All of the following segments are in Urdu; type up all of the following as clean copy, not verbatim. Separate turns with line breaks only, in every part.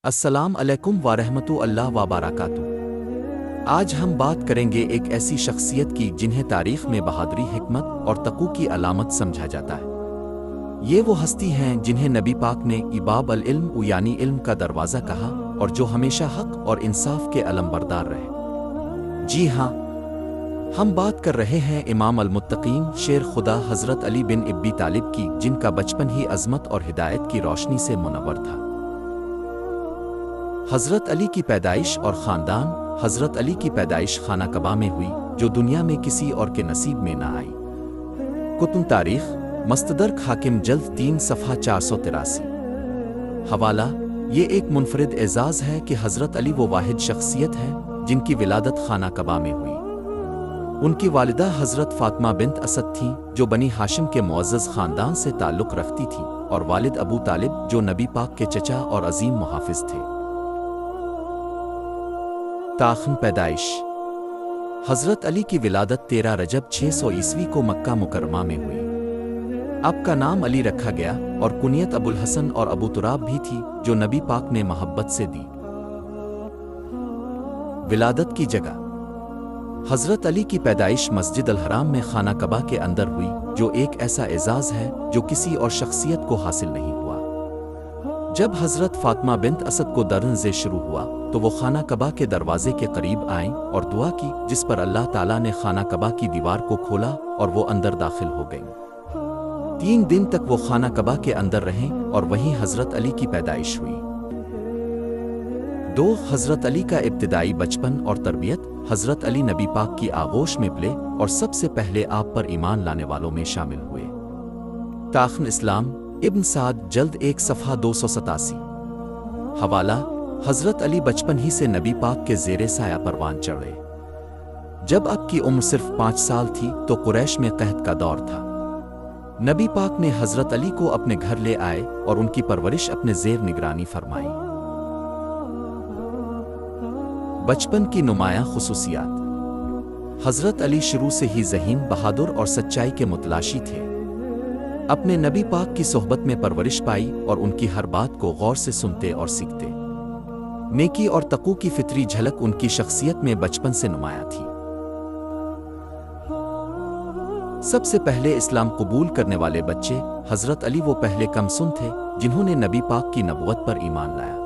السلام علیکم ورحمۃ اللہ وبرکاتہ۔ آج ہم بات کریں گے ایک ایسی شخصیت کی جنہیں تاریخ میں بہادری، حکمت اور تقوی کی علامت سمجھا جاتا ہے۔ یہ وہ ہستی ہیں جنہیں نبی پاک نے باب العلم یعنی علم کا دروازہ کہا، اور جو ہمیشہ حق اور انصاف کے علمبردار رہے۔ جی ہاں، ہم بات کر رہے ہیں امام المتقین شیر خدا حضرت علی بن ابی طالب کی، جن کا بچپن ہی عظمت اور ہدایت کی روشنی سے منور تھا۔ حضرت علی کی پیدائش اور خاندان۔ حضرت علی کی پیدائش خانہ کعبہ میں ہوئی، جو دنیا میں کسی اور کے نصیب میں نہ آئی۔ کتب تاریخ، مستدرک حاکم جلد 3 صفحہ 483۔ حوالہ: یہ ایک منفرد اعزاز ہے کہ حضرت علی وہ واحد شخصیت ہے جن کی ولادت خانہ کعبہ میں ہوئی۔ ان کی والدہ حضرت فاطمہ بنت اسد تھیں، جو بنی ہاشم کے معزز خاندان سے تعلق رکھتی تھیں، اور والد ابو طالب، جو نبی پاک کے چچا اور عظیم محافظ تھے۔ تاریخ پیدائش: حضرت علی کی ولادت 13 رجب 600 عیسوی کو مکہ مکرمہ میں ہوئی۔ اب کا نام علی رکھا گیا، اور کنیت ابو الحسن اور ابو تراب بھی تھی، جو نبی پاک نے محبت سے دی۔ ولادت کی جگہ: حضرت علی کی پیدائش مسجد الحرام میں خانہ کعبہ کے اندر ہوئی، جو ایک ایسا اعزاز ہے جو کسی اور شخصیت کو حاصل نہیں ہوا۔ جب حضرت فاطمہ بنت اسد کو درن شروع ہوا تو وہ خانہ کعبہ کے دروازے کے قریب آئیں اور دعا کی، جس پر اللہ تعالیٰ نے خانہ کعبہ کی دیوار کو کھولا اور وہ اندر داخل ہو گئیں۔ 3 دن تک وہ خانہ کعبہ کے اندر رہیں، اور وہیں حضرت علی کی پیدائش ہوئی۔ 2 حضرت علی کا ابتدائی بچپن اور تربیت۔ حضرت علی نبی پاک کی آغوش میں پلے اور سب سے پہلے آپ پر ایمان لانے والوں میں شامل ہوئے۔ تاریخ اسلام، ابن سعد، جلد 1 صفحہ 287۔ حوالہ: حضرت علی بچپن ہی سے نبی پاک کے زیر سایہ پروان چڑھے۔ جب آپ کی عمر صرف 5 سال تھی تو قریش میں قحط کا دور تھا۔ نبی پاک نے حضرت علی کو اپنے گھر لے آئے اور ان کی پرورش اپنے زیر نگرانی فرمائی۔ بچپن کی نمایاں خصوصیات: حضرت علی شروع سے ہی ذہین، بہادر اور سچائی کے متلاشی تھے۔ اپنے نبی پاک کی صحبت میں پرورش پائی اور ان کی ہر بات کو غور سے سنتے اور سیکھتے۔ نیکی اور تقوی کی فطری جھلک ان کی شخصیت میں بچپن سے نمایاں تھی۔ سب سے پہلے اسلام قبول کرنے والے بچے حضرت علی وہ پہلے کم سن تھے جنہوں نے نبی پاک کی نبوت پر ایمان لایا۔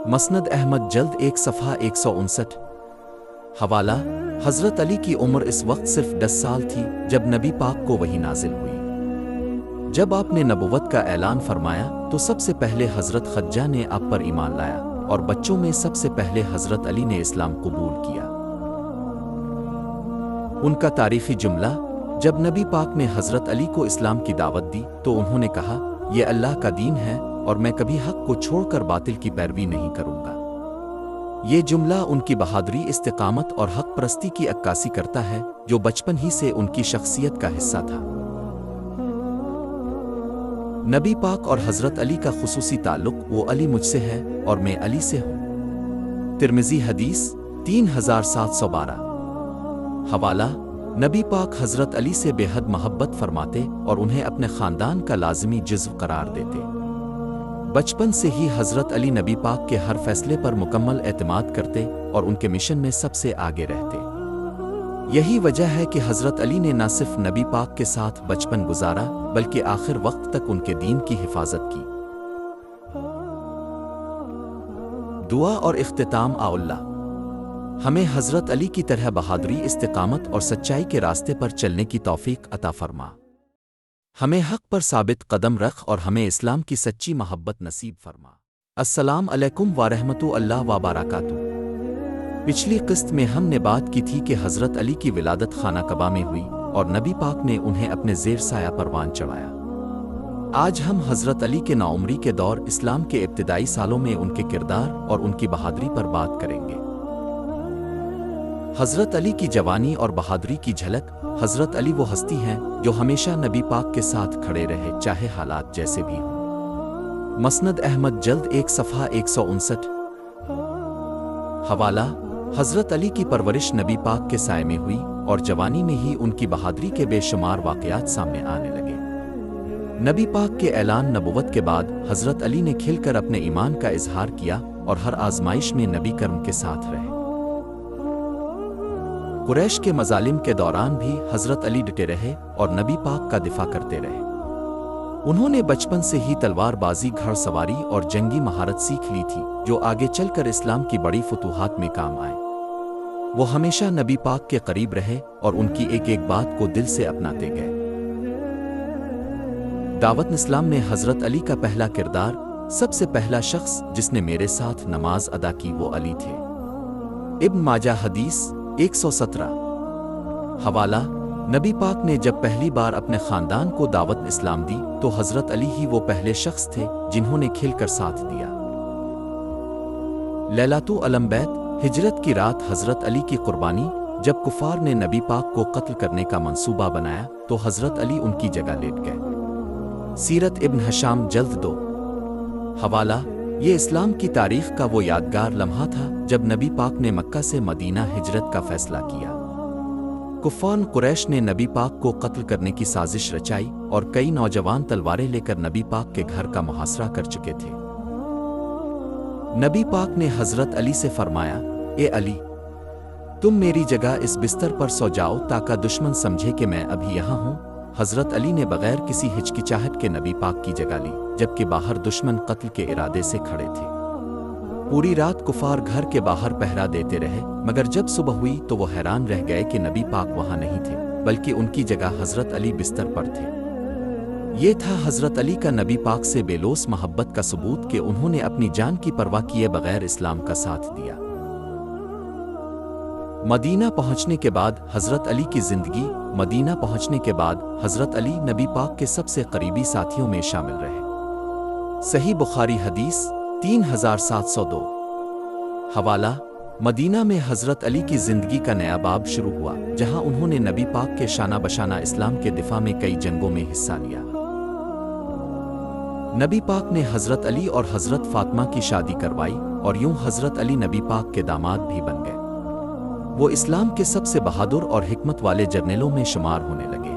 مسند احمد، جلد 1 صفحہ 159۔ حوالہ: حضرت علی کی عمر اس وقت صرف 10 سال تھی جب نبی پاک کو وحی نازل ہوئی۔ جب آپ نے نبوت کا اعلان فرمایا تو سب سے پہلے حضرت خدیجہ نے آپ پر ایمان لایا، اور بچوں میں سب سے پہلے حضرت علی نے اسلام قبول کیا۔ ان کا تاریخی جملہ: جب نبی پاک نے حضرت علی کو اسلام کی دعوت دی تو انہوں نے کہا، یہ اللہ کا دین ہے اور میں کبھی حق کو چھوڑ کر باطل کی پیروی نہیں کروں گا۔ یہ جملہ ان کی بہادری، استقامت اور حق پرستی کی عکاسی کرتا ہے، جو بچپن ہی سے ان کی شخصیت کا حصہ تھا۔ نبی پاک اور حضرت علی کا خصوصی تعلق: وہ علی مجھ سے ہے اور میں علی سے ہوں۔ ترمذی حدیث 3712۔ حوالہ: نبی پاک حضرت علی سے بے حد محبت فرماتے اور انہیں اپنے خاندان کا لازمی جزو قرار دیتے۔ بچپن سے ہی حضرت علی نبی پاک کے ہر فیصلے پر مکمل اعتماد کرتے اور ان کے مشن میں سب سے آگے رہتے۔ یہی وجہ ہے کہ حضرت علی نے نہ صرف نبی پاک کے ساتھ بچپن گزارا بلکہ آخر وقت تک ان کے دین کی حفاظت کی۔ دعا اور اختتام: اللہ ہمیں حضرت علی کی طرح بہادری، استقامت اور سچائی کے راستے پر چلنے کی توفیق عطا فرما۔ ہمیں حق پر ثابت قدم رکھ اور ہمیں اسلام کی سچی محبت نصیب فرما۔ السلام علیکم ورحمۃ اللہ وبرکاتہ۔ پچھلی قسط میں ہم نے بات کی تھی کہ حضرت علی کی ولادت خانہ کعبہ میں ہوئی اور نبی پاک نے انہیں اپنے زیر سایہ پروان چڑھایا۔ آج ہم حضرت علی کے نوعمری کے دور، اسلام کے ابتدائی سالوں میں ان کے کردار اور ان کی بہادری پر بات کریں گے۔ حضرت علی کی جوانی اور بہادری کی جھلک: حضرت علی وہ ہستی ہیں جو ہمیشہ نبی پاک کے ساتھ کھڑے رہے، چاہے حالات جیسے بھی ہوں۔ مسند احمد، جلد 1 صفحہ 159۔ حوالہ: حضرت علی کی پرورش نبی پاک کے سائے میں ہوئی اور جوانی میں ہی ان کی بہادری کے بے شمار واقعات سامنے آنے لگے۔ نبی پاک کے اعلان نبوت کے بعد حضرت علی نے کھل کر اپنے ایمان کا اظہار کیا اور ہر آزمائش میں نبی کرم کے ساتھ رہے۔ قریش کے مظالم کے دوران بھی حضرت علی ڈٹے رہے اور نبی پاک کا دفاع کرتے رہے۔ انہوں نے بچپن سے ہی تلوار بازی، گھڑ سواری اور جنگی مہارت سیکھ لی تھی، جو آگے چل کر اسلام کی بڑی فتوحات میں کام آئے۔ وہ ہمیشہ نبی پاک کے قریب رہے اور ان کی ایک ایک بات کو دل سے اپناتے گئے۔ دعوت اسلام میں حضرت علی کا پہلا کردار، سب سے پہلا شخص جس نے میرے ساتھ نماز ادا کی، وہ علی تھے۔ ابن ماجہ حدیث 117۔ حوالہ: نبی پاک نے جب پہلی بار اپنے خاندان کو دعوت اسلام دی تو حضرت علی ہی وہ پہلے شخص تھے جنہوں نے کھل کر ساتھ دیا۔ لیلۃ الانبیت، ہجرت کی رات، حضرت علی کی قربانی۔ جب کفار نے نبی پاک کو قتل کرنے کا منصوبہ بنایا تو حضرت علی ان کی جگہ لیٹ گئے۔ سیرت ابن ہشام جلد 2۔ حوالہ: یہ اسلام کی تاریخ کا وہ یادگار لمحہ تھا جب نبی پاک نے مکہ سے مدینہ ہجرت کا فیصلہ کیا۔ کفار قریش نے نبی پاک کو قتل کرنے کی سازش رچائی اور کئی نوجوان تلواریں لے کر نبی پاک کے گھر کا محاصرہ کر چکے تھے۔ نبی پاک نے حضرت علی سے فرمایا، اے علی، تم میری جگہ اس بستر پر سو جاؤ تاکہ دشمن سمجھے کہ میں ابھی یہاں ہوں۔ حضرت علی نے بغیر کسی ہچکچاہٹ کے نبی پاک کی جگہ لی، جبکہ باہر دشمن قتل کے ارادے سے کھڑے تھے۔ پوری رات کفار گھر کے باہر پہرا دیتے رہے، مگر جب صبح ہوئی تو وہ حیران رہ گئے کہ نبی پاک وہاں نہیں تھے، بلکہ ان کی جگہ حضرت علی بستر پر تھے۔ یہ تھا حضرت علی کا نبی پاک سے بے لوث محبت کا ثبوت کہ انہوں نے اپنی جان کی پرواہ کیے بغیر اسلام کا ساتھ دیا۔ مدینہ پہنچنے کے بعد حضرت علی کی زندگی۔ مدینہ پہنچنے کے بعد حضرت علی نبی پاک کے سب سے قریبی ساتھیوں میں شامل رہے۔ صحیح بخاری حدیث 3702۔ حوالہ: مدینہ میں حضرت علی کی زندگی کا نیا باب شروع ہوا، جہاں انہوں نے نبی پاک کے شانہ بشانہ اسلام کے دفاع میں کئی جنگوں میں حصہ لیا۔ نبی پاک نے حضرت علی اور حضرت فاطمہ کی شادی کروائی اور یوں حضرت علی نبی پاک کے داماد بھی بن گئے۔ وہ اسلام کے سب سے بہادر اور حکمت والے جرنیلوں میں شمار ہونے لگے۔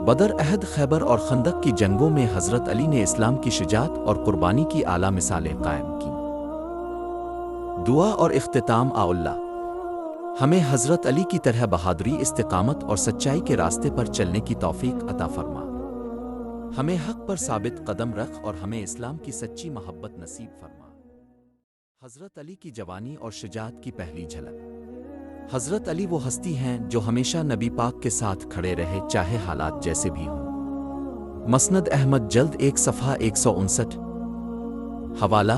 بدر، احد، خیبر اور خندق کی جنگوں میں حضرت علی نے اسلام کی شجاعت اور قربانی کی اعلیٰ مثالیں قائم کیں۔ دعا اور اختتام۔ اللہ ہمیں حضرت علی کی طرح بہادری، استقامت اور سچائی کے راستے پر چلنے کی توفیق عطا فرما۔ ہمیں حق پر ثابت قدم رکھ اور ہمیں اسلام کی سچی محبت نصیب فرما۔ حضرت علی کی جوانی اور شجاعت کی پہلی جھلک۔ حضرت علی وہ ہستی ہیں جو ہمیشہ نبی پاک کے ساتھ کھڑے رہے، چاہے حالات جیسے بھی ہوں۔ مسند احمد جلد 1 صفحہ 159۔ حوالہ: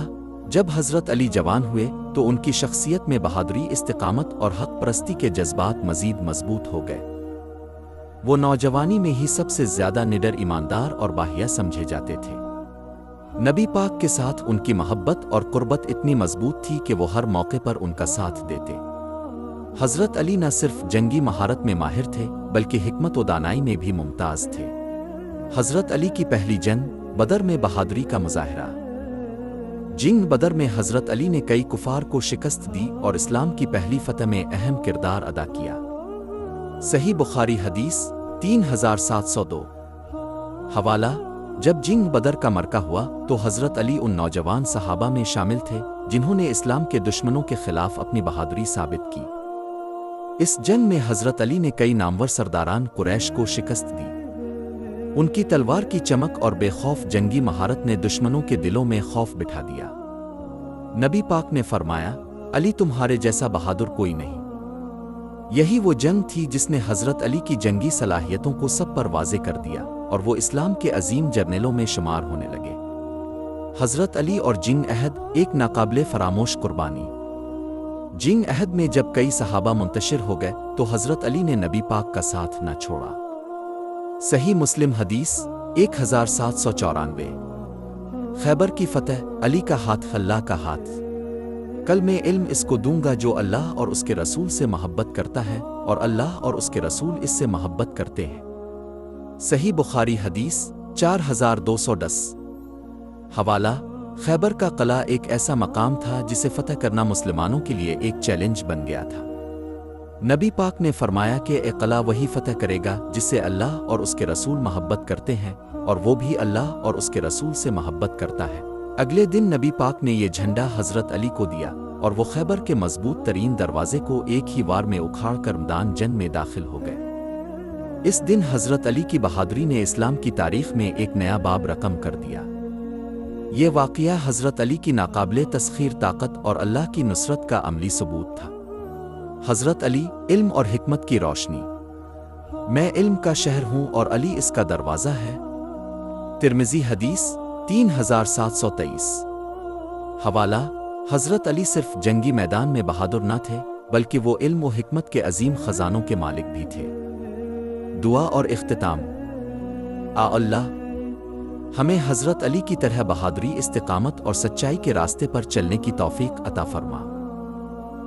جب حضرت علی جوان ہوئے تو ان کی شخصیت میں بہادری، استقامت اور حق پرستی کے جذبات مزید مضبوط ہو گئے۔ وہ نوجوانی میں ہی سب سے زیادہ نڈر، ایماندار اور باحیا سمجھے جاتے تھے۔ نبی پاک کے ساتھ ان کی محبت اور قربت اتنی مضبوط تھی کہ وہ ہر موقع پر ان کا ساتھ دیتے۔ حضرت علی نہ صرف جنگی مہارت میں ماہر تھے بلکہ حکمت و دانائی میں بھی ممتاز تھے۔ حضرت علی کی پہلی جنگ بدر میں بہادری کا مظاہرہ۔ جنگ بدر میں حضرت علی نے کئی کفار کو شکست دی اور اسلام کی پہلی فتح میں اہم کردار ادا کیا۔ صحیح بخاری حدیث 3702۔ حوالہ: جب جنگ بدر کا مرکہ ہوا تو حضرت علی ان نوجوان صحابہ میں شامل تھے جنہوں نے اسلام کے دشمنوں کے خلاف اپنی بہادری ثابت کی۔ اس جنگ میں حضرت علی نے کئی نامور سرداران قریش کو شکست دی۔ ان کی تلوار کی چمک اور بے خوف جنگی مہارت نے دشمنوں کے دلوں میں خوف بٹھا دیا۔ نبی پاک نے فرمایا، علی تمہارے جیسا بہادر کوئی نہیں۔ یہی وہ جنگ تھی جس نے حضرت علی کی جنگی صلاحیتوں کو سب پر واضح کر دیا اور وہ اسلام کے عظیم جرنیلوں میں شمار ہونے لگے۔ حضرت علی اور جنگ احد، ایک ناقابل فراموش قربانی۔ جنگ احد میں جب کئی صحابہ منتشر ہو گئے تو حضرت علی نے نبی پاک کا ساتھ نہ چھوڑا۔ صحیح مسلم حدیث 1794۔ خیبر کی فتح، علی کا ہاتھ اللہ کا ہاتھ۔ کل میں علم اس کو دوں گا جو اللہ اور اس کے رسول سے محبت کرتا ہے اور اللہ اور اس کے رسول اس سے محبت کرتے ہیں۔ صحیح بخاری حدیث 4210۔ حوالہ: خیبر کا قلعہ ایک ایسا مقام تھا جسے فتح کرنا مسلمانوں کے لیے ایک چیلنج بن گیا تھا۔ نبی پاک نے فرمایا کہ اقلا وہی فتح کرے گا جس سے اللہ اور اس کے رسول محبت کرتے ہیں، اور وہ بھی اللہ اور اس کے رسول سے محبت کرتا ہے۔ اگلے دن نبی پاک نے یہ جھنڈا حضرت علی کو دیا، اور وہ خیبر کے مضبوط ترین دروازے کو ایک ہی وار میں اکھاڑ کر میدان جنگ میں داخل ہو گئے۔ اس دن حضرت علی کی بہادری نے اسلام کی تاریخ میں ایک نیا باب رقم کر دیا۔ یہ واقعہ حضرت علی کی ناقابل تسخیر طاقت اور اللہ کی نصرت کا عملی ثبوت تھا۔ حضرت علی، علم اور حکمت کی روشنی۔ میں علم کا شہر ہوں اور علی اس کا دروازہ ہے۔ ترمذی حدیث 3723۔ حوالہ: حضرت علی صرف جنگی میدان میں بہادر نہ تھے، بلکہ وہ علم و حکمت کے عظیم خزانوں کے مالک بھی تھے۔ دعا اور اختتام۔ اللہ ہمیں حضرت علی کی طرح بہادری، استقامت اور سچائی کے راستے پر چلنے کی توفیق عطا فرما۔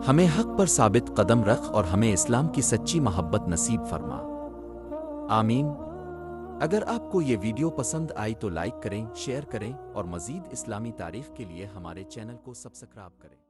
ہمیں حق پر ثابت قدم رکھ اور ہمیں اسلام کی سچی محبت نصیب فرما۔ آمین۔ اگر آپ کو یہ ویڈیو پسند آئی تو لائک کریں، شیئر کریں اور مزید اسلامی تاریخ کے لیے ہمارے چینل کو سبسکرائب کریں۔